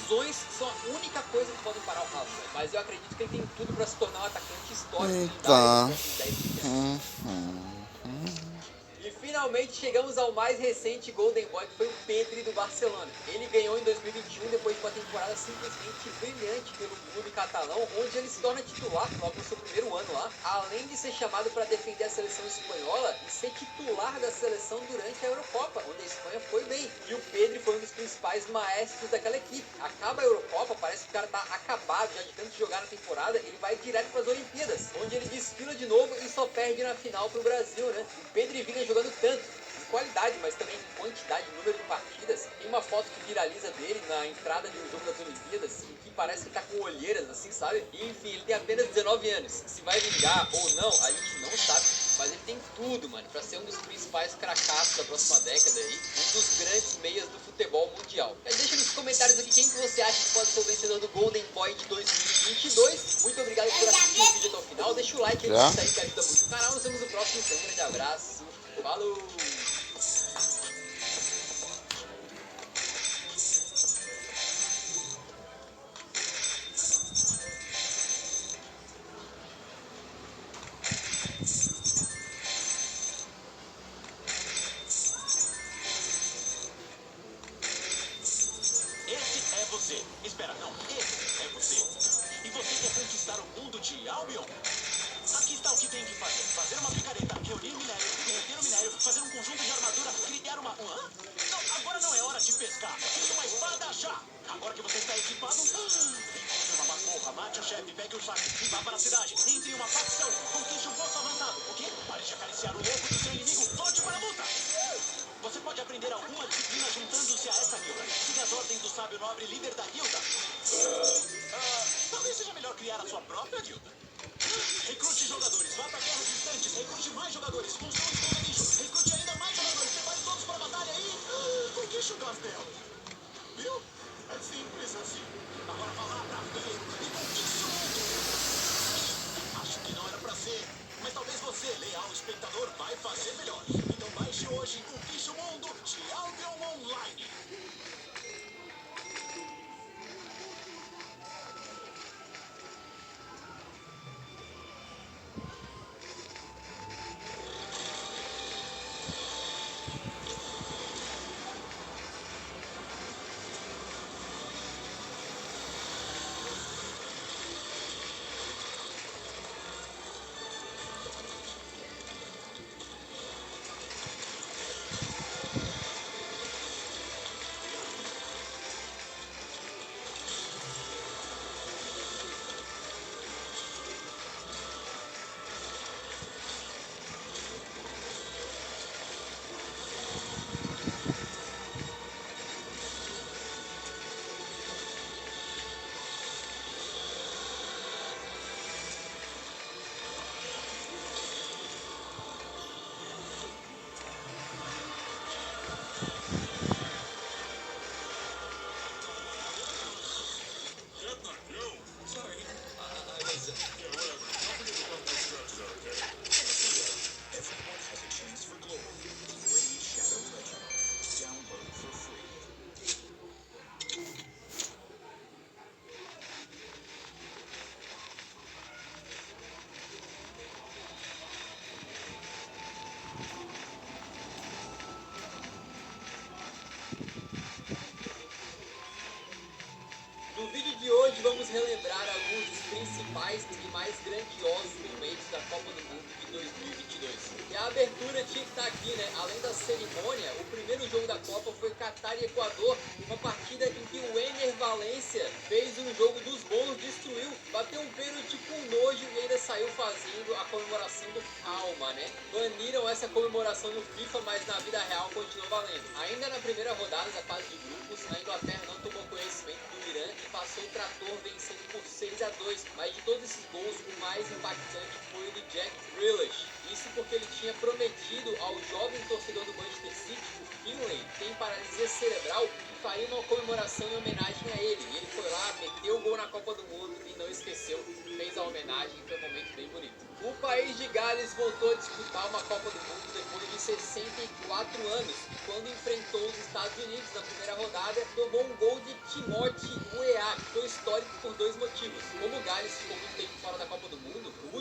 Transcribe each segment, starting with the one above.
lesões são a única coisa que podem parar o Haaland, né? Mas eu acredito que ele tem tudo para se tornar um atacante histórico Tá. nos 10 anos. E finalmente chegamos ao mais recente Golden Boy, que foi o Pedri do Barcelona. Ele ganhou em 2021, depois de uma temporada simplesmente brilhante pelo clube catalão, onde ele se torna titular logo no seu primeiro ano lá, além de ser chamado para defender a seleção espanhola e ser titular da seleção durante a Eurocopa, onde a Espanha foi bem. E o Pedri foi um dos principais maestros daquela equipe. Acaba a Eurocopa, parece que o cara tá acabado já de tanto jogar na temporada, ele vai direto para as Olimpíadas, onde ele desfila de novo e só perde na final pro Brasil, né? O Pedri vinha jogando tanto, em qualidade, mas também em quantidade, número de partidas. Tem uma foto que viraliza dele na entrada de um jogo das Olimpíadas, em que parece que tá com olheiras, assim, sabe? E, enfim, ele tem apenas 19 anos. Se vai vingar ou não, a gente não sabe. Mas ele tem tudo, mano, pra ser um dos principais cracassos da próxima década aí. Um dos grandes meias do futebol mundial. Deixa nos comentários aqui quem que você acha que pode ser o vencedor do Golden Boy de 2022. Muito obrigado por assistir o vídeo até o final. Deixa o like aí, isso aí que ajuda muito o canal. Nos vemos no próximo, então um grande abraço. Falou! Esse é você. Espera, não. Esse é você. E você quer conquistar o mundo de Albion? Aqui está o que tem que fazer. Fazer uma picareta, reunir minério, derreter o minério, fazer um conjunto de armadura, criar uma... Hã? Não, agora não é hora de pescar. Preciso uma espada já. Agora que você está equipado... Encontre uma masmorra, mate o chefe, pegue o saco e vá para a cidade. Entre em uma facção, conquiste um posto avançado. O quê? Pare de acariciar o louco do seu inimigo. Volte para a luta. Você pode aprender alguma disciplina juntando-se a essa guilda. Siga as ordens do sábio nobre líder da guilda. Talvez seja melhor criar a sua própria guilda. Recrute jogadores, vá para guerras distantes, recrute mais jogadores, construa um esconderijo, recrute ainda mais jogadores, prepare todos para a batalha e... conquiste o castelo. Viu? É simples assim. Agora vá lá pra frente e conquiste o mundo. Acho que não era pra ser, mas talvez você, leal espectador, vai fazer melhor. Então baixe hoje e conquiste o mundo de Albion Online. No vídeo de hoje vamos relembrar alguns dos principais e mais grandiosos momentos da Copa do Mundo de 2022. E a abertura tinha que estar aqui, né? Além da cerimônia, o primeiro jogo da Copa foi Catar e Equador, uma partida em que o Ener Valencia fez um jogo dos bons, destruiu, bateu um pênalti com nojo e ainda saiu fazendo a comemoração do calma, né? Baniram essa comemoração no FIFA, mas na vida real continuou valendo. Ainda na primeira rodada da fase de grupos, a Inglaterra não tomou conhecimento do Irã e passou o trator vencendo por 6-2, mas de todos esses gols, o mais impactante foi o do Jack Grealish. Isso porque ele tinha prometido ao jovem torcedor do Manchester City, o Finlay, que tem paralisia cerebral, que faria uma comemoração em homenagem a ele. E ele foi lá, meteu o gol na Copa do Mundo e não esqueceu, fez a homenagem, foi um momento bem bonito. O país de Gales voltou a disputar uma Copa do Mundo depois de 64 anos, e quando enfrentou os Estados Unidos na primeira rodada, tomou um gol de Timothy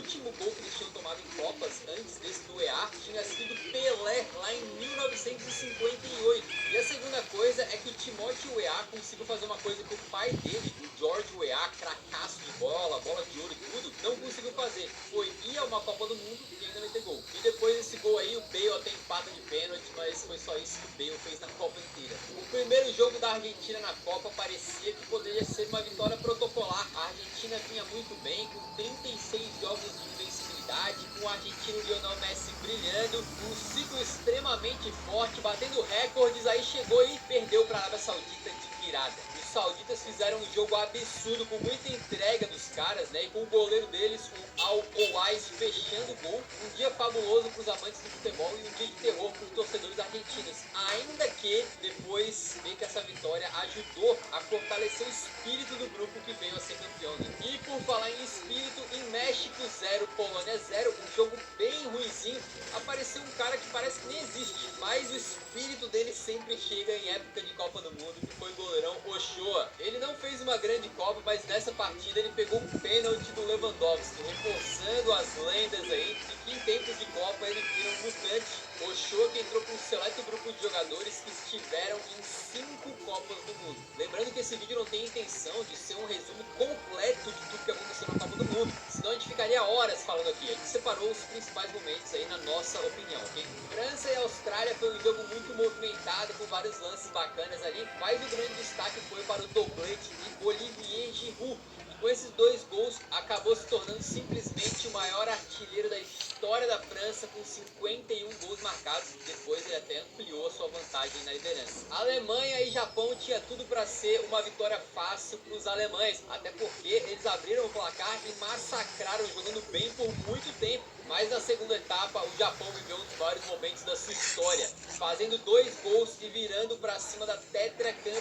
último gol que eles tinham tomado em Copas, antes desse do EA, tinha sido Pelé, lá em 1958. E a segunda coisa é que o Timóteo Weah conseguiu fazer uma coisa que o pai dele, o George Weah, cracaço de bola, bola de ouro e tudo, não conseguiu fazer. Foi ir a uma Copa do Mundo e ainda meter gol. E depois desse gol aí, o Bale até empata de pênalti, mas foi só isso que o Bale fez na Copa inteira. O primeiro jogo da Argentina na Copa parecia que poderia ser uma vitória protocolar. A Argentina vinha muito bem, com 36 jogos de invencibilidade, com o argentino Lionel Messi brilhando, um ciclo extremamente forte, batendo recordes, aí chegou e perdeu para a Arábia Saudita de virada. Os sauditas fizeram um jogo absurdo, com muita entrega dos caras, né? E com o goleiro deles, o Al-Owais, fechando o gol. Um dia fabuloso para os amantes do futebol e um dia de terror para os torcedores argentinos. Ainda que depois ver que essa vitória ajudou a fortalecer o espírito do grupo que veio a ser campeão. Né? E por falar em espírito, em México 0, Polônia 0, um jogo bem ruinzinho, apareceu um cara que parece que nem existe, mas o espírito dele sempre chega em época de Copa do Mundo, que foi o goleirão Ochoa. Ele não fez uma grande Copa, mas nessa partida ele pegou um pênalti do Lewandowski, reforçando as lendas aí, de que em tempos de Copa ele vira um mutante. Ochoa que entrou com um seleto grupo de jogadores que estiveram em 5 Copas do Mundo. Lembrando que esse vídeo não tem intenção de ser um resumo completo de tudo que aconteceu na Copa do Mundo, senão a gente ficaria horas falando aqui. A gente separou os principais momentos aí na nossa opinião, ok? França e Austrália foi um jogo muito movimentado, com vários lances bacanas ali, mas o grande destaque foi para o doblete de Olivier Giroud. Com esses 2 gols, acabou se tornando simplesmente o maior artilheiro da história da França, com 51 gols marcados. Depois ele até ampliou a sua vantagem na liderança. Alemanha e Japão tinha tudo para ser uma vitória fácil para os alemães, até porque eles abriram o placar e massacraram, jogando bem por muito tempo. Mas na segunda etapa, o Japão viveu um dos maiores momentos da sua história, fazendo 2 gols e virando para cima da tetracampeã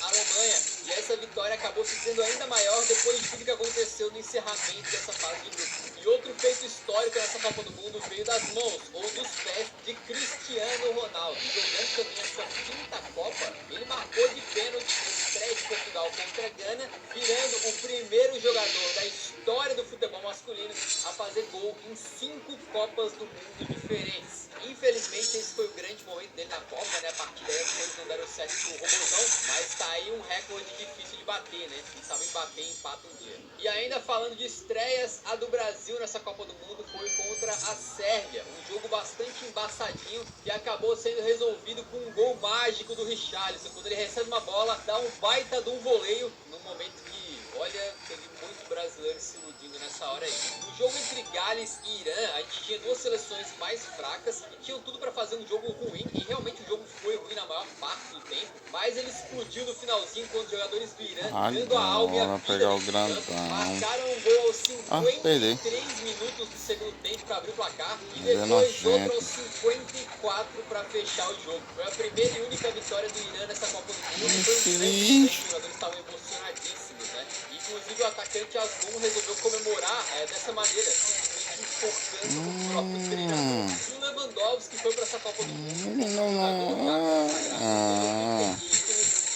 Alemanha. E essa vitória acabou se sendo ainda maior depois de tudo que aconteceu no encerramento dessa fase de grupo. E outro feito histórico nessa Copa do Mundo veio das mãos, ou dos pés, de Cristiano Ronaldo. Jogando também a sua 5ª Copa, ele marcou de pênalti na estreia de Portugal contra a Gana, virando o primeiro jogador da história do futebol masculino a fazer gol em 5 Copas do Mundo diferentes. Infelizmente esse foi o grande momento dele na Copa, né? A partir daí as coisas não deram certo pro Robozão, mas tá aí um recorde difícil de bater, né? Quem sabe bater empata um dia. E ainda falando de estreias, a do Brasil nessa Copa do Mundo foi contra a Sérvia, um jogo bastante embaçadinho que acabou sendo resolvido com um gol mágico do Richarlison. Quando ele recebe uma bola, dá um baita de um voleio, num momento que, olha, teve muito brasileiro se iludindo nessa hora aí. No jogo entre Gales e Irã, a gente tinha 2 seleções mais fracas e tinham tudo para fazer um jogo ruim, e realmente o jogo foi ruim na maior parte do tempo, mas ele explodiu no finalzinho quando os jogadores do Irã, dando a alma e a vida pegar o nesse grandão. campo, marcaram um gol aos 53 minutos do segundo tempo para abrir o placar e depois outro aos 54 para fechar o jogo. Foi a primeira e única vitória do Irã nessa Copa do Mundo. Foi um grande momento, os jogadores estavam emocionadíssimos, né? Inclusive o atacante Azmoun resolveu comemorar dessa maneira, simplesmente enfocando o próprio treinador. E o Lewandowski foi para essa Copa do Mundo,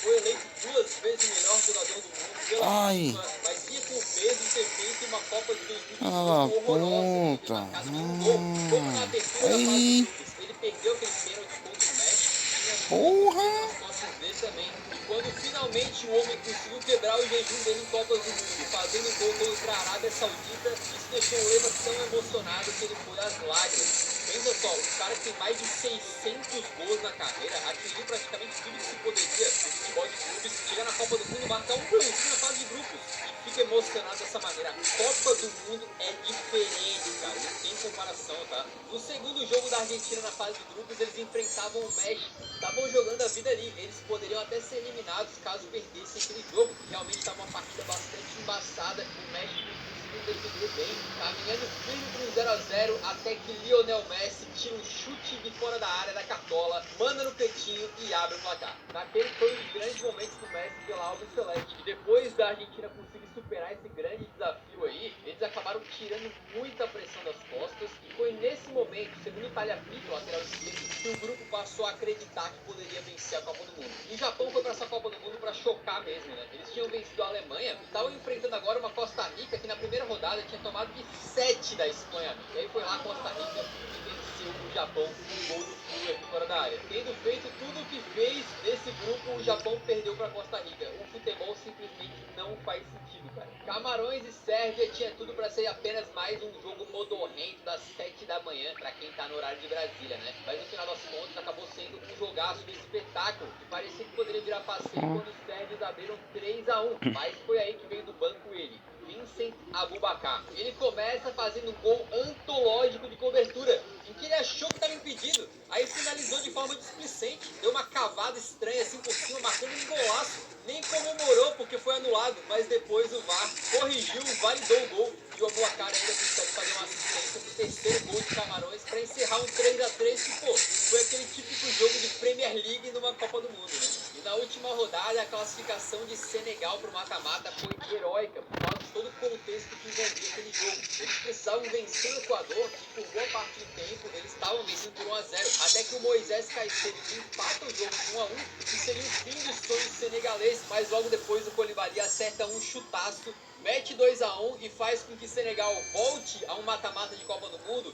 foi eleito 2 vezes o melhor jogador do mundo pela FIFA, mas vinha com o peso de ter feito uma Copa de 2018 horrorosa, de ter marcado um gol. Como na abertura da fase de grupos, ele perdeu aquele pênalti contra o México, tinha muito peso nas costas dele também. E quando finalmente o homem conseguiu quebrar o jejum dele em Copas do Mundo, fazendo um gol contra a Arábia Saudita, isso deixou o Leva tão emocionado que ele foi às lágrimas. Pensa só, um cara que tem mais de 600 gols na carreira, atingiu praticamente tudo que se poderia no futebol de clubes, chega na Copa do Mundo, marcar um golzinho na fase de grupos e fica emocionado dessa maneira. A Copa do Mundo é diferente, cara, não tem comparação, tá? No segundo jogo da Argentina na fase de grupos, eles enfrentavam o México, estavam jogando a vida ali, eles poderiam até ser eliminados caso perdessem aquele jogo, realmente estava uma partida bastante embaçada, o México decidiu bem, caminhando firme para um 0 a 0 até que Lionel Messi tira um chute de fora da área da cartola, manda no cantinho e abre o placar. Naquele foi um dos grandes momentos do Messi pela Albiceleste. E depois da Argentina conseguir superar esse grande desafio aí, eles acabaram tirando muita pressão das costas e foi nesse momento, segundo o Tagliafico, lateral esquerdo, que o grupo passou a acreditar que poderia vencer a Copa do Mundo. E o Japão foi para essa Copa do Mundo para chocar mesmo, né? Eles tinham vencido a Alemanha e estavam enfrentando agora uma Costa Rica que na primeira rodada tinha tomado de 7 da Espanha. E aí foi lá a Costa Rica e venceu o Japão com um gol do Fuller fora da área. Tendo feito tudo o que fez nesse grupo, o Japão perdeu para a Costa Rica. O futebol simplesmente não faz sentido, cara. Camarões e Sérvia tinha tudo para ser apenas mais um jogo modorrento das 7 da manhã para quem tá no horário de Brasília, né? Mas no final das contas acabou sendo um jogaço de espetáculo que parecia que poderia virar passeio quando os sérvios abriram 3-1. Mas foi aí que veio do banco ele, Vincent Aboubakar. Ele começa fazendo um gol antológico de cobertura, em que ele achou que estava impedido. Aí finalizou de forma displicente, deu uma cavada estranha assim por cima, marcando um golaço. Nem comemorou porque foi anulado, mas depois o VAR corrigiu, validou o gol. E o Aboubakar ainda consegue fazer uma assistência pro terceiro gol de Camarões para encerrar um 3-3 que, pô, foi aquele típico jogo de Premier League numa Copa do Mundo, né? E na última rodada, a classificação de Senegal pro mata-mata foi heróica, por causa de todo o contexto que envolvia aquele jogo. Eles precisavam vencer o Equador e por boa parte do tempo eles estavam vencendo por 1-0, até que o Moisés Caicedo empata o jogo com 1-1, que seria o fim do sonho senegalês, mas logo depois o Koulibaly acerta um chutaço, mete 2-1 e faz com que Senegal volte a um mata-mata de Copa do Mundo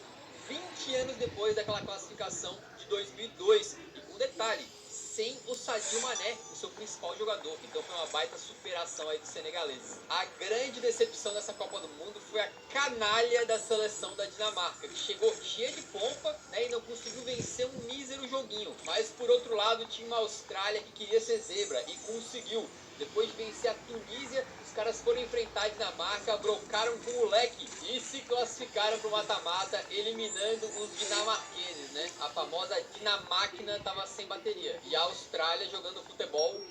20 anos depois daquela classificação de 2002. E com detalhe, sem o Sadio Mané, o seu principal jogador. Então foi uma baita superação aí dos senegaleses. A grande decepção dessa Copa do Mundo foi a canalha da seleção da Dinamarca, que chegou cheia de pompa, né, e não conseguiu vencer um mísero joguinho. Mas por outro lado tinha uma Austrália que queria ser zebra e conseguiu. Depois de vencer a Tunísia, os caras foram enfrentar a Dinamarca, brocaram com o leque e se classificaram para o mata-mata, eliminando os dinamarqueses, né? A famosa Dinamáquina estava sem bateria. E a Austrália jogando futebol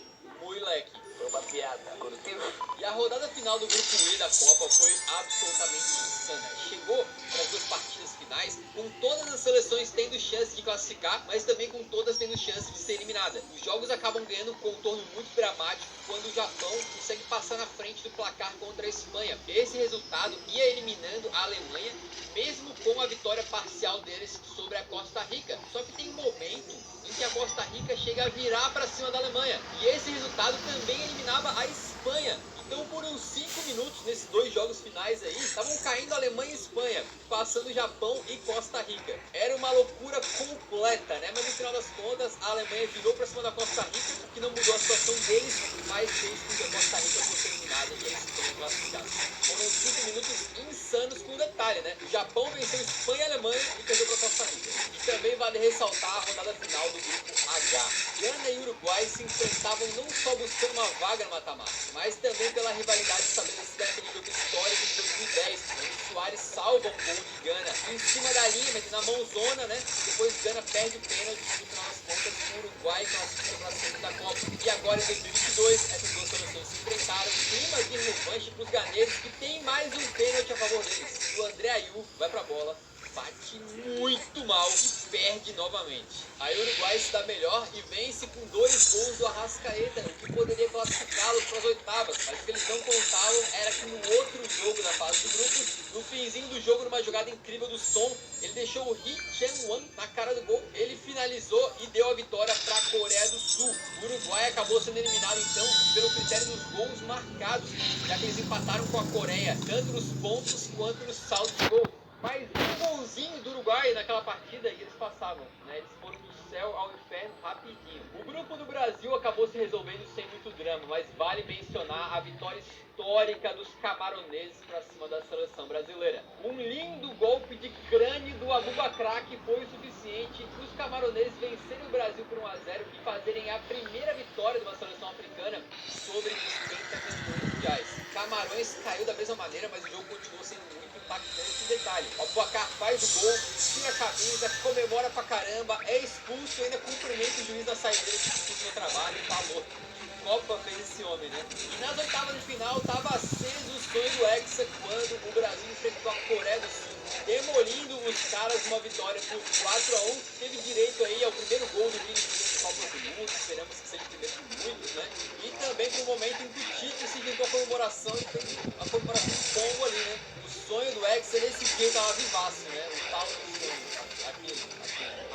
muito leque. Foi uma piada, curtiu? E a rodada final do grupo E da Copa foi absolutamente insana. Chegou para as duas partidas finais com todas as seleções tendo chance de classificar, mas também com todas tendo chance de ser eliminada. Os jogos acabam ganhando um contorno muito dramático quando o Japão consegue passar na frente do placar contra a Espanha. Esse resultado ia eliminando a Alemanha, mesmo com a vitória parcial deles sobre a Costa Rica. Só que tem um momento em que a Costa Rica chega a virar para cima da Alemanha. E esse resultado também eliminava a Espanha. Então por uns 5 minutos, nesses dois jogos finais aí, estavam caindo Alemanha e Espanha, passando Japão e Costa Rica. Era uma loucura completa, né? Mas no final das contas, a Alemanha virou para cima da Costa Rica, o que não mudou a situação deles, mas fez com que a Costa Rica fosse eliminada e a Espanha classificada. Foram 5 minutos insanos com detalhe, né? O Japão venceu Espanha e Alemanha e perdeu para Costa Rica. E também vale ressaltar a rodada final do grupo H. Gana e Uruguai se enfrentavam não só buscando uma vaga no mata-mata, mas também pela rivalidade estabelecida naquele jogo histórico de 2010, onde Soares salva um gol de Gana em cima da linha, mas na mãozona, né? Depois Gana perde o pênalti e no final das contas o Uruguai classifica para a segunda Copa. E agora em 2022, essas duas seleções se enfrentaram, clima de revanche para os ganeiros, que tem mais um pênalti a favor deles. O André Ayew vai para a bola, bate muito mal e perde novamente. Aí o Uruguai se dá melhor e vence com 2 gols do Arrascaeta, o que poderia classificá-los para as oitavas, mas o que eles não contavam era que no outro jogo da fase de grupos, no finzinho do jogo, numa jogada incrível do Son, ele deixou o Ri Chang-wan na cara do gol, ele finalizou e deu a vitória para a Coreia do Sul. O Uruguai acabou sendo eliminado então pelo critério dos gols marcados, já que eles empataram com a Coreia, tanto nos pontos quanto no saldo de gol. Mas um golzinho do Uruguai naquela partida e eles passavam, né? Eles foram do céu ao inferno rapidinho. O grupo do Brasil acabou se resolvendo sem muito drama, mas vale mencionar a vitória histórica dos camaroneses para cima da seleção brasileira. Um lindo golpe de crânio do Aboubakar que foi o suficiente para os camaroneses vencerem o Brasil por 1-0 e fazerem a primeira vitória de uma seleção africana sobre os pentacampeões mundiais. Camarões caiu da mesma maneira, mas o jogo continuou sendo muito impactante. Detalhe, o Aboubakar faz o gol, tira a camisa, comemora pra caramba, é expulso e ainda cumprimenta o juiz da saideira que discute no trabalho e falou: que Copa fez esse homem, né? E nas oitavas de final tava aceso o sonho do Hexa quando o Brasil enfrentou a Coreia do Sul, demolindo os caras numa vitória por 4-1. Teve direito aí ao primeiro gol do Vini Júnior de Copa do Mundo, esperamos que seja o primeiro de muitos, né? E também pro momento em que o Tite se juntou à comemoração e fez a comemoração de pombo ali, né? O sonho do Hexa nesse dia tava vivaço, né? O tal do sonho, aquele.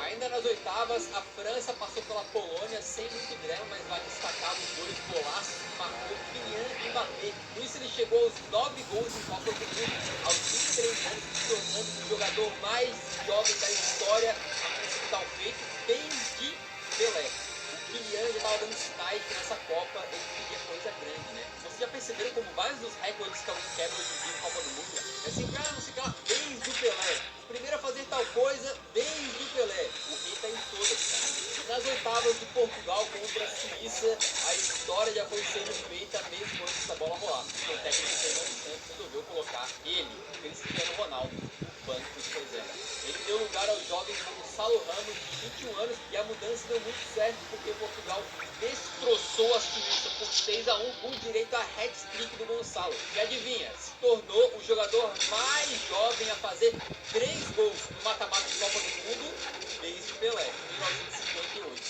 Ainda nas oitavas, a França passou pela Polônia sem muito drama, mas vai destacar os dois golaços que marcou Kylian Mbappé. Com isso ele chegou aos 9 gols em Copa do Mundo, aos 23 anos, se tornando o jogador mais jovem da história a conseguir tal feito desde Pelé. O Kylian já estava dando sinais que nessa Copa ele queria coisa grande, né? Vocês já perceberam como vários dos recordes que alguém quebra hoje em dia em Copa do Mundo é sempre, não sei lá, desde o Pelé. O primeiro a fazer tal coisa desde o Pelé. O rei tá em todas, cara. Nas oitavas de Portugal contra a Suíça, a história já foi sendo feita mesmo antes da bola rolar. O técnico Fernando Santos resolveu colocar ele, Cristiano Ronaldo, no banco de reserva. Ele deu lugar ao jovem Gonçalo Ramos, de 21 anos, e a mudança deu muito certo porque Portugal destroçou a Suíça por 6-1 com direito a hat-trick do Gonçalo. E adivinha, se tornou o jogador mais jovem a fazer 3 gols no mata-mata de Copa do Mundo desde Pelé, em 1958.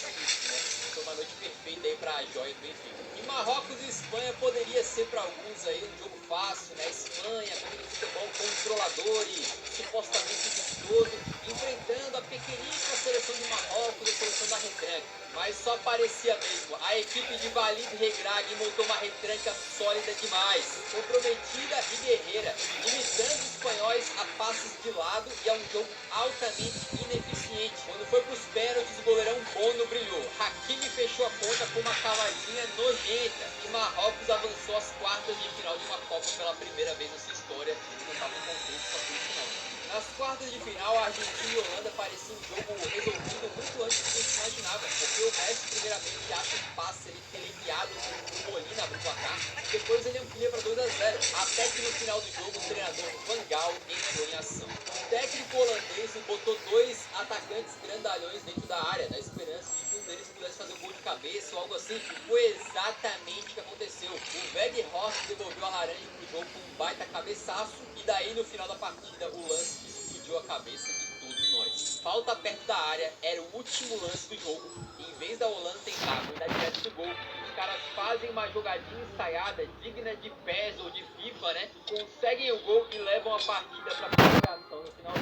Foi uma noite perfeita aí para a joia do Benfica. E Marrocos e Espanha poderia ser para alguns aí um jogo fácil, né? Espanha, com aquele futebol controlador e supostamente vistoso, enfrentando a pequeníssima seleção de Marrocos, a seleção da retranca. Mas só parecia mesmo. A equipe de Walid Regragui montou uma retranca sólida demais, comprometida e guerreira, limitando os espanhóis a passes de lado e a um jogo altamente ineficiente. Quando foi para os pênaltis, o goleirão Bono brilhou. Hakimi fechou a conta com uma cavadinha nojenta e Marrocos avançou às quartas de final de uma Copa pela primeira vez na sua história. Eles não estavam contentes com isso não. Nas quartas de final, a Argentina e a Holanda pareciam um jogo resolvido muito antes do que a gente imaginava, porque o Messi primeiramente acha um passe ali que ele enviado com o Molina abre o placar, depois ele amplia para 2-0, até que no final do jogo o treinador Van Gaal entrou em ação. O técnico holandês botou 2 atacantes grandalhões dentro da área, na esperança de que um deles pudesse fazer um gol de cabeça ou algo assim, e foi exatamente o que aconteceu. O Weghorst devolveu a laranja pro jogo com um baita cabeçaço, e daí no final da partida o lance que explodiu a cabeça de todos nós. Falta perto da área, era o último lance do jogo, e em vez da Holanda tentar mandar direto do gol, os caras fazem uma jogadinha ensaiada, digna de PES ou de FIFA, né? Conseguem o gol e levam a partida para prorrogação no final.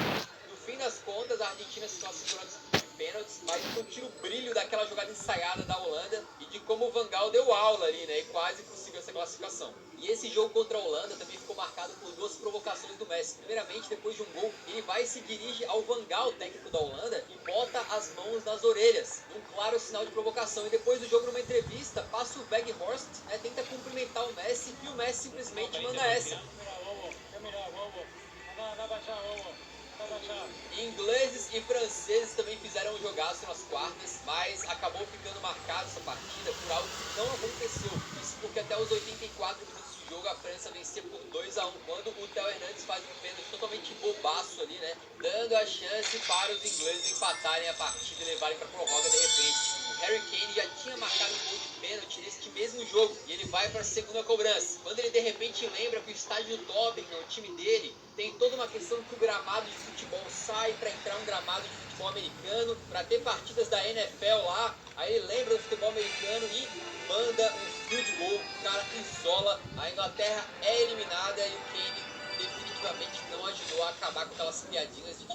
No fim das contas, a Argentina se classificou de pênaltis, mas não tira o brilho daquela jogada ensaiada da Holanda e de como o Van Gaal deu aula ali, né? E quase conseguiu essa classificação. E esse jogo contra a Holanda também ficou marcado por 2 provocações do Messi. Primeiramente, depois de um gol, ele vai e se dirige ao Van Gaal, técnico da Holanda, e bota as mãos nas orelhas, um claro sinal de provocação. E depois do jogo, numa entrevista, passa o Weghorst, né, tenta cumprimentar o Messi, e o Messi simplesmente manda essa. Ingleses e franceses também fizeram um jogaço nas quartas, mas acabou ficando marcada essa partida por algo que não aconteceu. Isso porque até os 84 minutos de jogo a França vencia por 2-1, quando o Theo Hernandes faz um pênalti totalmente bobaço ali, né? Dando a chance para os ingleses empatarem a partida e levarem para a prorroga de repente. Harry Kane já tinha marcado um gol de pênalti neste mesmo jogo e ele vai para a segunda cobrança. Quando ele de repente lembra que o estádio do Tottenham, o time dele, tem toda uma questão que o gramado de futebol sai para entrar um gramado de futebol americano, para ter partidas da NFL lá, aí ele lembra do futebol americano e manda um field goal, o cara isola, a Inglaterra é eliminada e o Kane definitivamente não ajudou a acabar com aquelas piadinhas de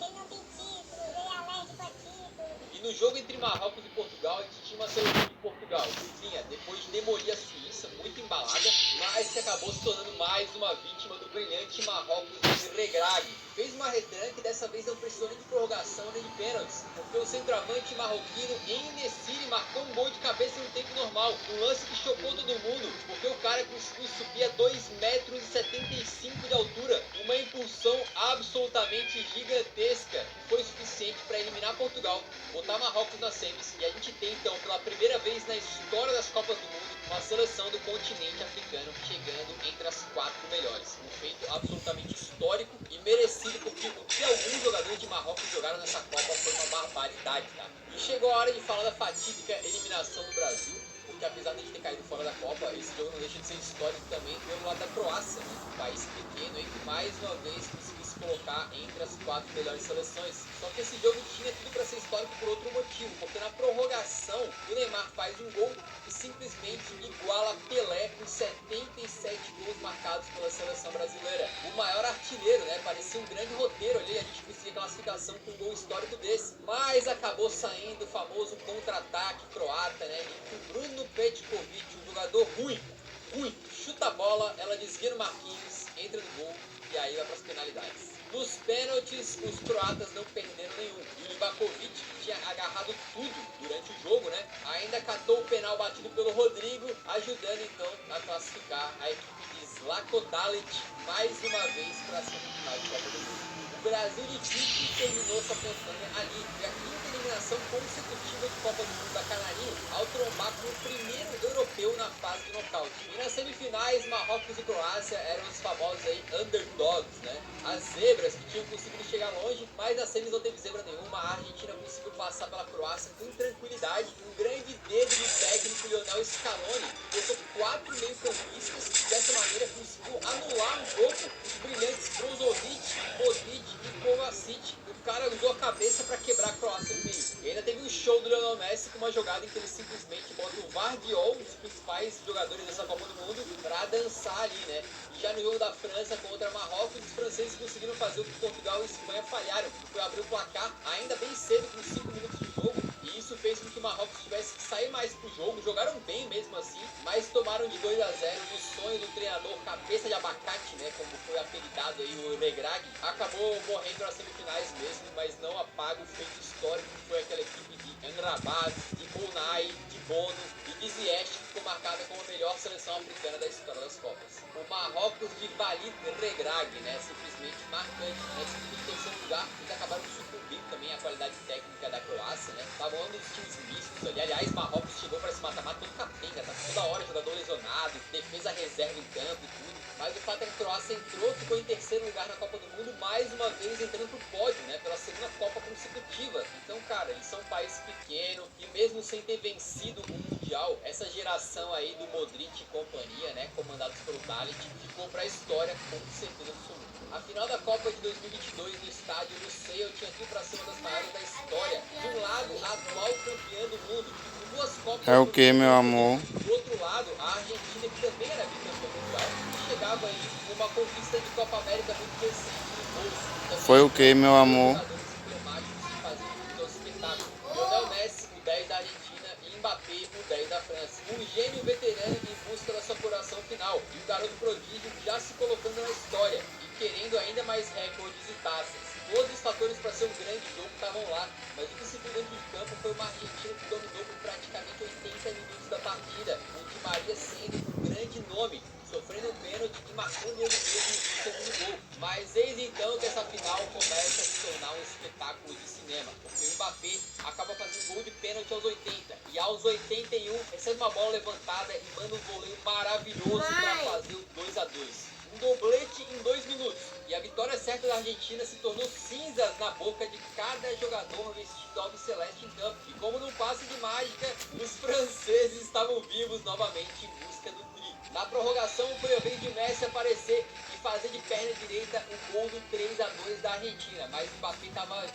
E no jogo entre Marrocos e Portugal, a gente tinha uma seleção de Portugal que vinha depois de demolir a Suíça, muito embalada, mas que acabou se tornando mais uma vítima do brilhante Marrocos de Regragui. Fez uma retranca e dessa vez não precisou nem de prorrogação nem de pênaltis, porque o centroavante marroquino En-Nesyri marcou um gol de cabeça no tempo normal, um lance que chocou todo mundo, porque o cara conseguiu subir a 2,75 m de altura, uma impulsão absolutamente gigantesca, que foi suficiente para eliminar Portugal, botar Marrocos nas semis, e a gente tem então pela primeira vez na história das Copas do Mundo uma seleção do continente africano chegando entre as 4 melhores. Um feito absolutamente histórico e merecido, porque o que alguns jogadores de Marrocos jogaram nessa Copa foi uma barbaridade, tá? E chegou a hora de falar da fatídica eliminação do Brasil, porque apesar de a gente ter caído fora da Copa, esse jogo não deixa de ser histórico também pelo lado da Croácia, né? Um país pequeno, que mais uma vez conseguiu se colocar entre as 4 melhores seleções. Só que esse jogo tinha tudo para ser histórico por outro motivo, porque na prorrogação o Neymar faz um gol e simplesmente iguala Pelé com 77 gols marcados pela seleção brasileira. O maior artilheiro, né? Parecia um grande roteiro ali, a gente conseguia classificar classificação com um gol histórico desse. Mas acabou saindo o famoso contra-ataque croata, né? E o Bruno Petkovic, um jogador ruim, chuta a bola, ela desvia no Marquinhos, entra no gol e aí vai para as penalidades. Nos pênaltis, os croatas não perderam nenhum. E o Livakovic, que tinha agarrado tudo durante o jogo, né? Ainda catou o penal batido pelo Rodrigo, ajudando então a classificar a equipe de Zlatko Dalic mais uma vez para a semifinal de Copa do Mundo. O Brasil de Tite terminou sua campanha ali, e a quinta eliminação consecutiva de Copa do Mundo da Canarinho, ao trombar com o primeiro europeu na fase de nocaute. E nas semifinais, Marrocos e Croácia eram os famosos aí underdogs, né? As zebras que tinham conseguido chegar longe, mas nas semis não teve zebra nenhuma. A Argentina conseguiu passar pela Croácia com tranquilidade. Um grande dedo do técnico Lionel Scaloni botou 4 meio-campistas, dessa maneira conseguiu anular um pouco os brilhantes Brozovic, Modric e Kovacic. O cara usou a cabeça para quebrar a Croácia no meio. E ainda teve um show do Lionel Messi com uma jogada em que ele simplesmente bota o Vardiol, um dos principais jogadores dessa Copa do Mundo, para dançar ali, né? E já no jogo da França contra Marrocos, os franceses conseguiram fazer o que Portugal e Espanha falharam, que foi abrir o placar ainda bem cedo, com 5 minutos de jogo. E isso fez com que o Marrocos tivesse que sair mais pro jogo. Jogaram bem mesmo assim, mas tomaram de 2-0 no sonho do treinador cabeça de abacate, né? Como foi apelidado aí o Regragui. Acabou morrendo nas semifinais mesmo, mas não apaga o feito histórico que foi aquela equipe de Amrabat, de Bounai, de Bono e de Ziyech, que ficou marcada como a melhor seleção africana da história das Copas. O Marrocos de Walid Regragui, né? Simplesmente marcante. Nesse terceiro lugar, eles acabaram sucumbindo também à qualidade técnica da Croácia, né? Estavam um dos times mistos ali. Aliás, Marrocos chegou para esse mata-mata todo capenga, tá toda hora jogador lesionado, defesa reserva em campo e tudo. Mas o fato é que a Croácia entrou, ficou em terceiro lugar na Copa do Mundo, mais uma vez entrando pro pódio, né? Pela segunda Copa consecutiva. Então, cara, eles são um país pequeno e mesmo sem ter vencido o Mundial, essa geração aí do Modric e companhia, né? Comandados pelo Dalic, ficou pra história com certeza absoluta. A final da Copa de 2022 no estádio Lusail tinha tudo pra ser uma das maiores da história. De um lado, a atual campeã do mundo, com 2 Copas. É o que, meu amor? Do outro lado, a Argentina, que também era bicampeã mundial, e chegava aí com uma conquista de Copa América muito recente no bolso. Foi o que, meu amor? Jogadores emblemáticos que faziam tudo ao espetáculo. Lionel Messi, o 10 da Argentina, e Mbappé, o 10 da França. Um gênio veterano em busca da sua coração final. E o garoto prodígio já se colocando na história e querendo ainda mais recordes e taças. Todos os fatores para ser um grande jogo estavam lá, mas o que se viu dentro de campo foi uma Argentina que dominou por praticamente 80 minutos da partida, com Di Maria sendo um grande nome, sofrendo um pênalti e marcando ele mesmo no segundo gol. Mas eis então que essa final começa a se tornar um espetáculo de cinema, porque o Mbappé acaba fazendo gol de pênalti aos 80, e aos 81 recebe uma bola levantada e manda um voleio maravilhoso para fazer o 2-2. Um doblete em 2 minutos. E a vitória certa da Argentina se tornou cinzas na boca de cada jogador vestido albiceleste em campo. E como num passe de mágica, os franceses estavam vivos novamente em busca do tri. Na prorrogação foi a vez de Messi aparecer e fazer de perna direita o gol do 3-2 da Argentina. Mas o Mbappé estava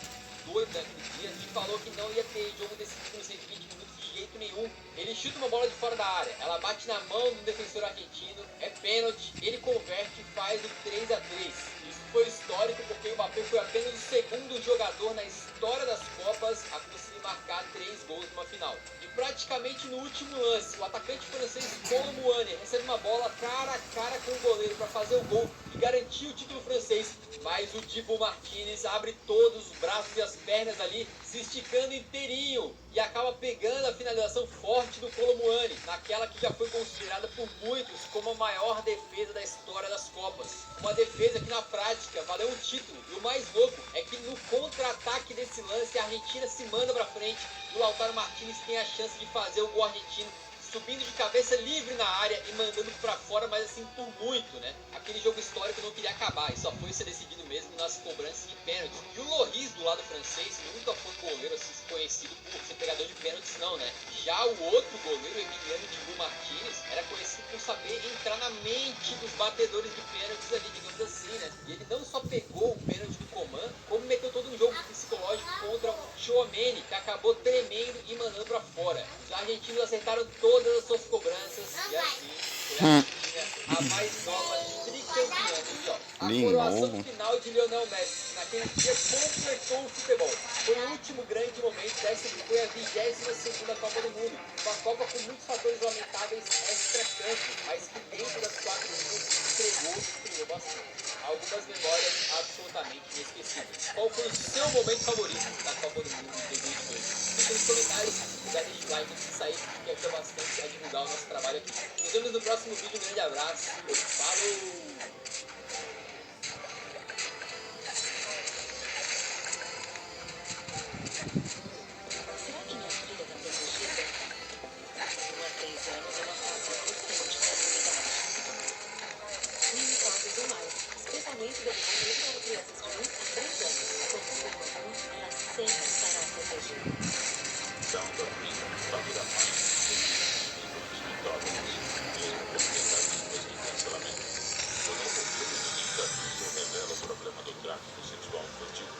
doido naquele dia e falou que não ia ter jogo decisivo nos 120 minutos de jeito nenhum. Ele chuta uma bola de fora da área, ela bate na mão do defensor argentino, é pênalti, ele converte e faz o 3-3. Isso foi histórico porque o Mbappé foi apenas o segundo jogador na história das Copas a conseguir marcar 3 gols numa final. E praticamente no último lance, o atacante francês Kolo Muani recebe uma bola cara a cara com o goleiro para fazer o gol e garantir o título francês. Mas o Dibu Martinez abre todos os braços e as pernas ali, se esticando inteirinho, e acaba pegando a finalização forte do Kolo Muani, naquela que já foi considerada por muitos como a maior defesa da história das Copas. Uma defesa que na prática valeu um título, e o mais louco é que no contra-ataque desse lance a Argentina se manda pra frente e o Lautaro Martinez tem a chance de fazer o gol argentino, subindo de cabeça livre na área e mandando pra fora, mas assim por muito, né? Aquele jogo histórico não queria acabar e só foi ser decidido mesmo nas cobranças de pênaltis. E o Lloris do lado francês nunca foi um goleiro assim conhecido por ser pegador de pênaltis não, né? Já o outro goleiro, Emiliano Dibu Martinez, era conhecido por saber entrar na mente dos batedores de pênaltis ali, digamos assim, né? E ele não só pegou o pênalti do Coman, como meteu todo um jogo psicológico contra o Tchouaméni, que acabou tremendo e mandando pra fora. Os argentinos acertaram todas as suas cobranças e assim foi a Argentina a mais nova tricampeã mundial. A De coroação novo. final de Lionel Messi naquele dia completou o futebol. Foi o último grande momento dessa que foi a 22ª Copa do Mundo. Uma Copa com muitos fatores lamentáveis extra-campo, mas que dentro das 4 linhas entregou bastante. Algumas memórias absolutamente inesquecíveis. Qual foi o seu momento favorito da Copa do Mundo de 2022? Deixa nos comentários, se quiser deixa o like antes de sair, que ajuda bastante a divulgar o nosso trabalho aqui. Nos vemos no próximo vídeo, um grande abraço, falou! Será que minha filha está protegida? Há 3 anos é uma fase importante para a humanidade. 1000 casos ou mais, especialmente depois para crianças de 1 a 3 anos. Quando for mamãe, ela sempre estará protegida. Então, dormindo, família mais, vitórias, mesmo com tentativas de cancelamento. O novo filme de Interview revela o problema do tráfico sexual infantil.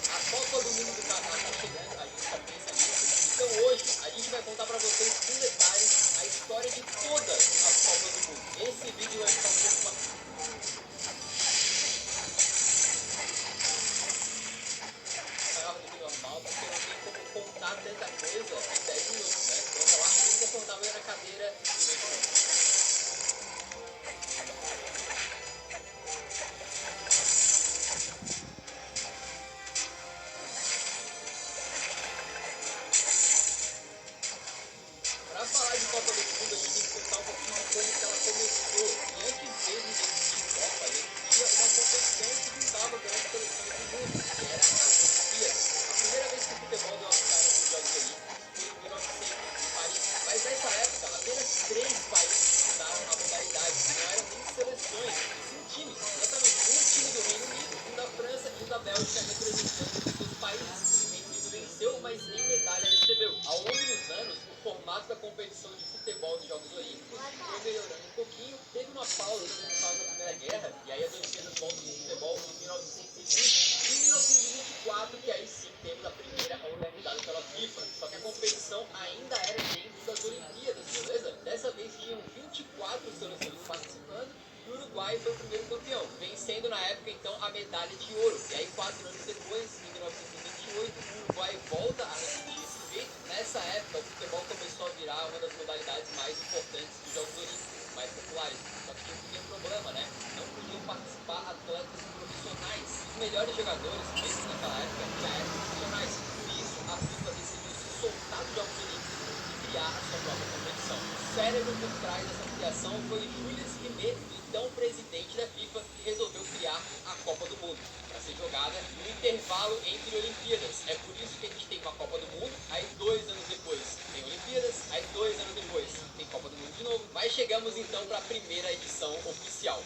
A Copa do Mundo do Catar está chegando, a gente já pensa nisso. Então hoje a gente vai contar pra vocês com detalhes a história de todas as Copas do Mundo. Esse vídeo vai ficar um pouco mais... maior do que normal, porque não tem como contar tanta coisa em 10 minutos, né? Então relaxa bem confortável na cadeira e vem comigo. Para falar de Copa do Mundo, a gente tem que contar um pouquinho de como que ela começou. E antes mesmo de existir Copa, existia uma competição que juntava grandes seleções do mundo, que era as Olimpíadas. A primeira vez que o futebol deu uma cara nos Jogos Olímpicos foi em 1900, em Paris. Mas nessa época, apenas 3 países disputavam a modalidade. Não eram nem seleções, sim times. Exatamente, um time do Reino Unido, um da França e um da Bélgica representando os seus países. O Reino Unido venceu, mas nem medalha recebeu. Ao longo dos anos, o formato da competição de futebol nos Jogos Olímpicos foi melhorando um pouquinho, teve uma pausa por causa da Primeira Guerra, e aí as Olimpíadas voltam no futebol em 1920 e em 1924, que aí sim temos a primeira organizada pela FIFA. Só que a competição ainda era dentro das Olimpíadas, beleza? Dessa vez tinham 24 seleções participando, e o Uruguai foi o primeiro campeão, vencendo na época então a medalha de ouro. E aí 4 anos depois, em 1928, o Uruguai volta a repetir esse feito. Nessa época, o futebol começou a virar uma das modalidades mais importantes dos Jogos Olímpicos, mais populares. Só que tinha um pequeno problema, né? Não podiam participar atletas profissionais. Os melhores jogadores, mesmo naquela época, já eram profissionais. Por isso, a FIFA decidiu se soltar dos Jogos Olímpicos e criar a sua própria competição. O cérebro por trás dessa criação foi Jules Rimet, então presidente da FIFA, que resolveu criar a Copa do Mundo, para ser jogada no intervalo entre Olimpíadas. É por isso que a gente tem uma Copa do Mundo, aí 2 anos depois tem Olimpíadas, aí 2 anos depois tem Copa do Mundo de novo. Mas chegamos então para a primeira edição oficial.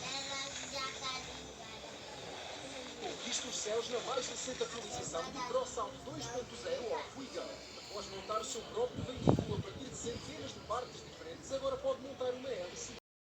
Conquiste os céus na mais recente atualização do ProSound 2.0 ao Wigan. Após montar o seu próprio veículo a partir de centenas de partes diferentes, agora pode montar uma hélice